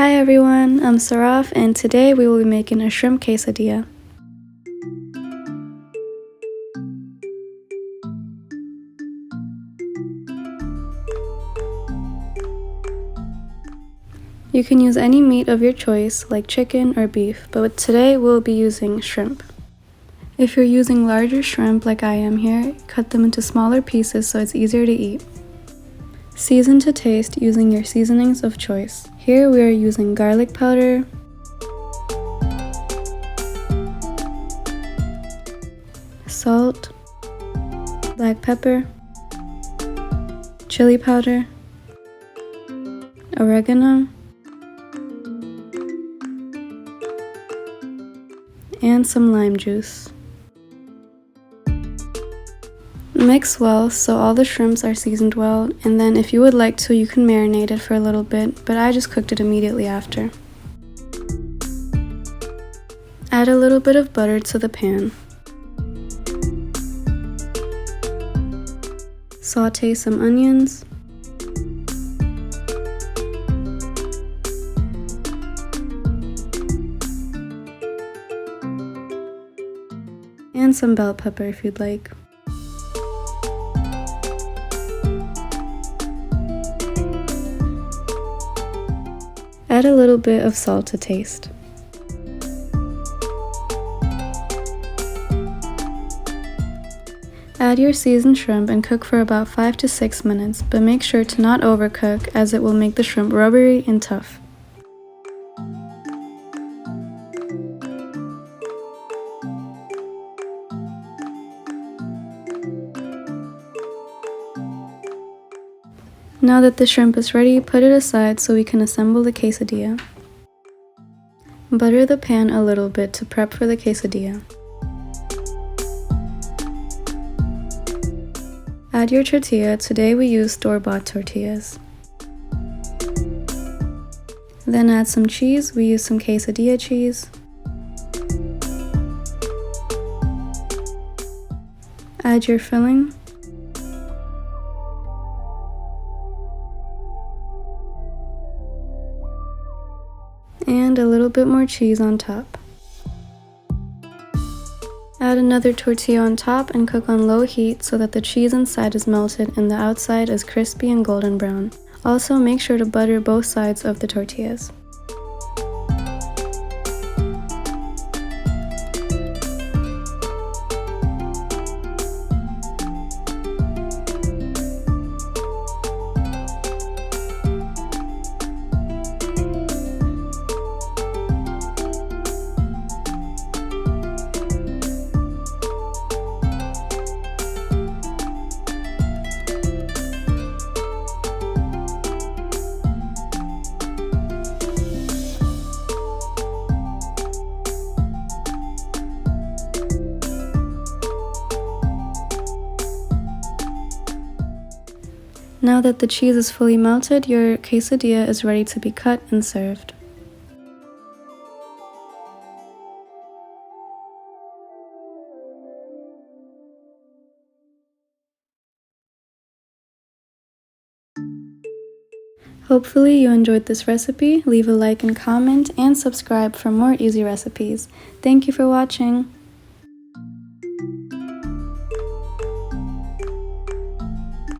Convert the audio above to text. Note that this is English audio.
Hi everyone, I'm Saraf and today we will be making a shrimp quesadilla. You can use any meat of your choice like chicken or beef, but today we'll be using shrimp. If you're using larger shrimp like I am here, cut them into smaller pieces so it's easier to eat. Season to taste using your seasonings of choice. Here we are using garlic powder, salt, black pepper, chili powder, oregano, and some lime juice. Mix well so all the shrimps are seasoned well, and then if you would like to, you can marinate it for a little bit, but I just cooked it immediately after. Add a little bit of butter to the pan. Saute some onions. And some bell pepper if you'd like. Add a little bit of salt to taste. Add your seasoned shrimp and cook for about 5 to 6 minutes, but make sure to not overcook as it will make the shrimp rubbery and tough. Now that the shrimp is ready, put it aside so we can assemble the quesadilla. Butter the pan a little bit to prep for the quesadilla. Add your tortilla. Today we use store-bought tortillas. Then add some cheese. We use some quesadilla cheese. Add your filling. And a little bit more cheese on top. Add another tortilla on top and cook on low heat so that the cheese inside is melted and the outside is crispy and golden brown. Also, make sure to butter both sides of the tortillas. Now that the cheese is fully melted, your quesadilla is ready to be cut and served. Hopefully you enjoyed this recipe. Leave a like and comment and subscribe for more easy recipes. Thank you for watching.